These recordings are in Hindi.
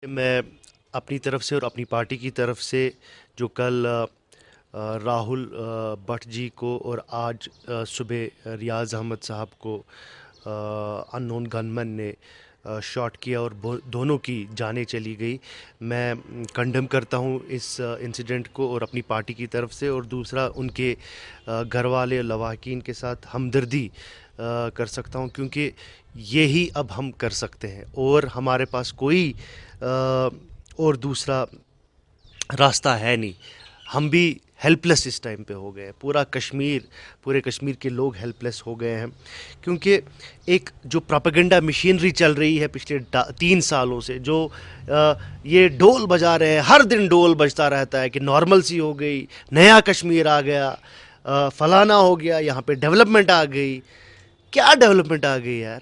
मैं अपनी तरफ से और अपनी पार्टी की तरफ से जो कल राहुल भट्ट जी को और आज सुबह रियाज अहमद साहब को अननोन गनमैन ने शॉट किया और दोनों की जानें चली गई। मैं कंडेम करता हूं इस इंसिडेंट को और अपनी पार्टी की तरफ से, और दूसरा उनके घर वाले लवाहकीन के साथ हमदर्दी कर सकता हूं, क्योंकि यही अब हम कर सकते हैं और हमारे पास कोई और दूसरा रास्ता है नहीं। हम भी हेल्पलेस इस टाइम पे हो गए हैं, पूरे कश्मीर के लोग हेल्पलेस हो गए हैं, क्योंकि एक जो प्रोपेगेंडा मशीनरी चल रही है पिछले 3 सालों से, जो ये ढोल बजा रहे हैं, हर दिन ढोल बजता रहता है कि नॉर्मल सी हो गई, नया कश्मीर आ गया, फलाना हो गया, यहाँ पे डेवलपमेंट आ गई। क्या डेवलपमेंट आ गई यार?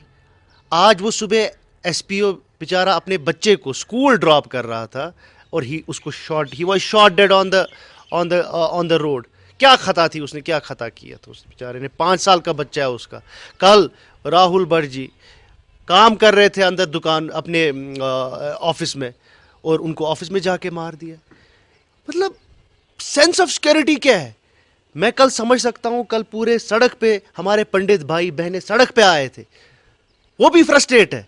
आज वो सुबह एसपीओ बेचारा अपने बच्चे को स्कूल ड्रॉप कर रहा था और he was shot dead on the road. क्या खता थी उसने, क्या खता किया था उस बेचारे ने? 5 साल का बच्चा है उसका। कल राहुल भट्ट जी काम कर रहे थे अंदर दुकान अपने ऑफिस में, और उनको ऑफिस में जाके मार दिया। मतलब सेंस ऑफ सिक्योरिटी क्या है? मैं कल समझ सकता हूं, कल पूरे सड़क पे हमारे पंडित भाई बहनें सड़क पे आए थे, वो भी फ्रस्ट्रेट है,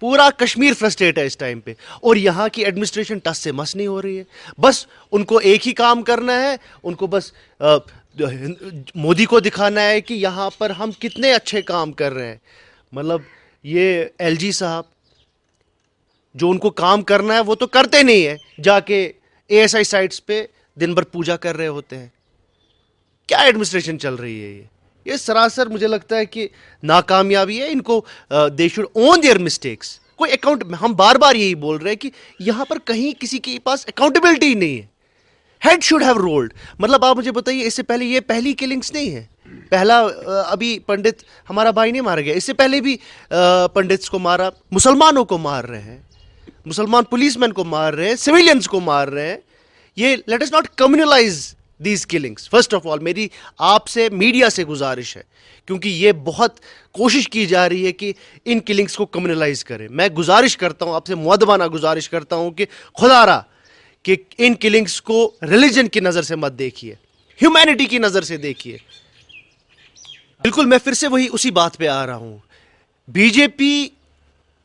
पूरा कश्मीर फ्रस्ट्रेट है इस टाइम पे, और यहाँ की एडमिनिस्ट्रेशन टस से मस नहीं हो रही है। बस उनको एक ही काम करना है, उनको बस मोदी को दिखाना है कि यहाँ पर हम कितने अच्छे काम कर रहे हैं। मतलब ये एलजी साहब, जो उनको काम करना है वो तो करते नहीं है, जाके एएसआई साइट्स पे दिन भर पूजा कर रहे होते हैं। क्या एडमिनिस्ट्रेशन चल रही है ये सरासर मुझे लगता है कि नाकामयाबी है। इनको they should own their mistakes. कोई अकाउंट, हम बार बार यही बोल रहे हैं कि यहां पर कहीं किसी के पास अकाउंटेबिलिटी नहीं है। Head should have rolled. मतलब आप मुझे बताइए, इससे पहले ये पहली किलिंग्स नहीं है। पहला अभी पंडित हमारा भाई नहीं मारा गया, इससे पहले भी पंडित्स को मारा, मुसलमानों को मार रहे हैं, मुसलमान पुलिसमैन को मार रहे हैं, सिविलियंस को मार रहे हैं। ये let us not communalise these killings. First of all मेरी आपसे, मीडिया से गुजारिश है, क्योंकि ये बहुत कोशिश की जा रही है कि इन किलिंग्स को कम्युनलाइज करें। मैं गुजारिश करता हूं आपसे, मुअद्दबाना गुजारिश करता हूं कि खुदारा कि इन किलिंग्स को रिलीजन की नज़र से मत देखिए, ह्यूमैनिटी की नज़र से देखिए। बिल्कुल, मैं फिर से वही उसी बात पे आ रहा हूं। बीजेपी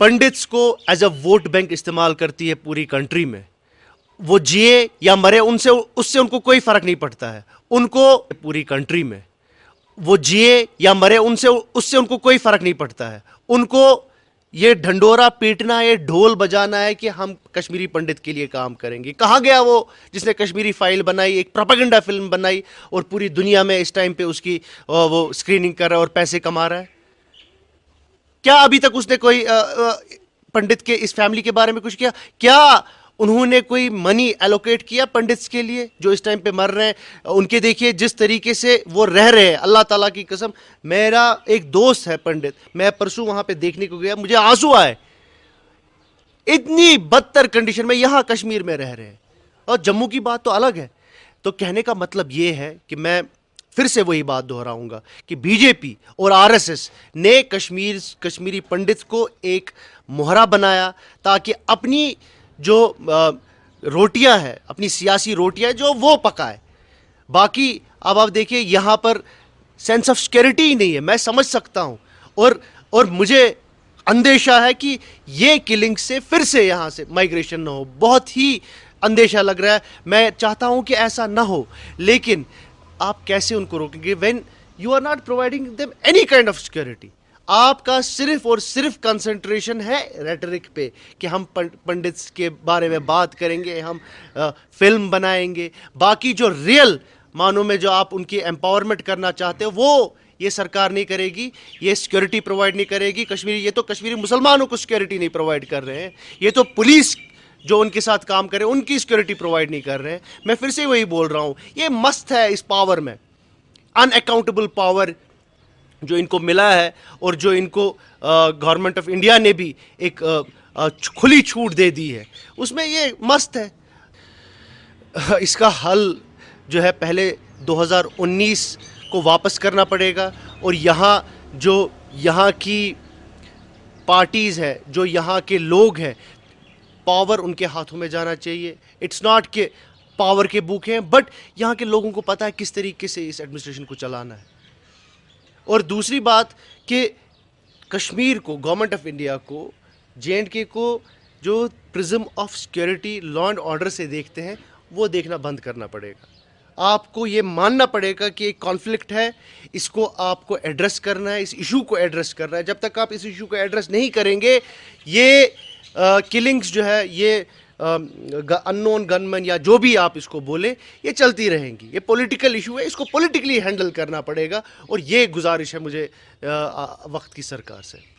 पंडित्स को एज अ वोट बैंक इस्तेमाल करती है पूरी कंट्री में। वो जिए या मरे, उनसे उससे उनको कोई फर्क नहीं पड़ता है। उनको पूरी कंट्री में वो जिए या मरे, उनसे उससे उनको कोई फर्क नहीं पड़ता है। उनको ये ढंडोरा पीटना, ये ढोल बजाना है कि हम कश्मीरी पंडित के लिए काम करेंगे। कहाँ गया वो जिसने कश्मीरी फाइल बनाई, एक प्रोपेगेंडा फिल्म बनाई, और पूरी दुनिया में इस टाइम पे उसकी वो स्क्रीनिंग कर रहा है और पैसे कमा रहा है? क्या अभी तक उसने कोई पंडित के इस फैमिली के बारे में कुछ किया? क्या उन्होंने कोई मनी एलोकेट किया पंडित्स के लिए जो इस टाइम पे मर रहे हैं? उनके देखिए जिस तरीके से वो रह रहे हैं, अल्लाह ताला की कसम। मेरा एक दोस्त है पंडित, मैं परसों वहां पे देखने को गया, मुझे आंसू आए। इतनी बदतर कंडीशन में यहां कश्मीर में रह रहे हैं, और जम्मू की बात तो अलग है। तो कहने का मतलब ये है कि मैं फिर से वही बात दोहराऊंगा कि बीजेपी और आरएसएस ने कश्मीरी पंडित को एक मोहरा बनाया, ताकि अपनी जो रोटियां हैं, अपनी सियासी रोटियां जो वो पकाए। बाकी अब आप देखिए, यहां पर सेंस ऑफ सिक्योरिटी ही नहीं है। मैं समझ सकता हूं, और मुझे अंदेशा है कि ये किलिंग से फिर से यहां से माइग्रेशन ना हो। बहुत ही अंदेशा लग रहा है। मैं चाहता हूं कि ऐसा ना हो, लेकिन आप कैसे उनको रोकेंगे when you are not providing them any kind of security? आपका सिर्फ और सिर्फ कंसंट्रेशन है रेटरिक पे कि हम पंडित्स के बारे में बात करेंगे, हम फिल्म बनाएंगे। बाकी जो रियल मानों में जो आप उनकी एम्पावरमेंट करना चाहते हो, वो ये सरकार नहीं करेगी। ये सिक्योरिटी प्रोवाइड नहीं करेगी। ये तो कश्मीरी मुसलमानों को सिक्योरिटी नहीं प्रोवाइड कर रहे हैं, ये तो पुलिस जो उनके साथ काम करे उनकी सिक्योरिटी प्रोवाइड नहीं कर रहे हैं। मैं फिर से वही बोल रहा हूं, ये मस्त है इस पावर में, अनअकाउंटेबल पावर जो इनको मिला है, और जो इनको गवर्नमेंट ऑफ इंडिया ने भी एक खुली छूट दे दी है, उसमें ये मस्त है। इसका हल जो है पहले 2019 को वापस करना पड़ेगा, और यहाँ की पार्टीज़ है, जो यहाँ के लोग हैं, पावर उनके हाथों में जाना चाहिए। इट्स नॉट कि पावर के भूखे हैं, बट यहाँ के लोगों को पता है किस तरीके से इस एडमिनिस्ट्रेशन को चलाना है। और दूसरी बात कि कश्मीर को, गवर्नमेंट ऑफ इंडिया को, JNK को जो prism of security, law and order से देखते हैं, वो देखना बंद करना पड़ेगा। आपको ये मानना पड़ेगा कि एक कॉन्फ्लिक्ट है, इसको आपको एड्रेस करना है, इस इशू को एड्रेस करना है। जब तक आप इस इशू को एड्रेस नहीं करेंगे, ये किलिंग्स जो है, ये अननोन गनमैन या जो भी आप इसको बोले, ये चलती रहेंगी। ये पॉलिटिकल इशू है, इसको पॉलिटिकली हैंडल करना पड़ेगा। और ये गुजारिश है मुझे वक्त की सरकार से।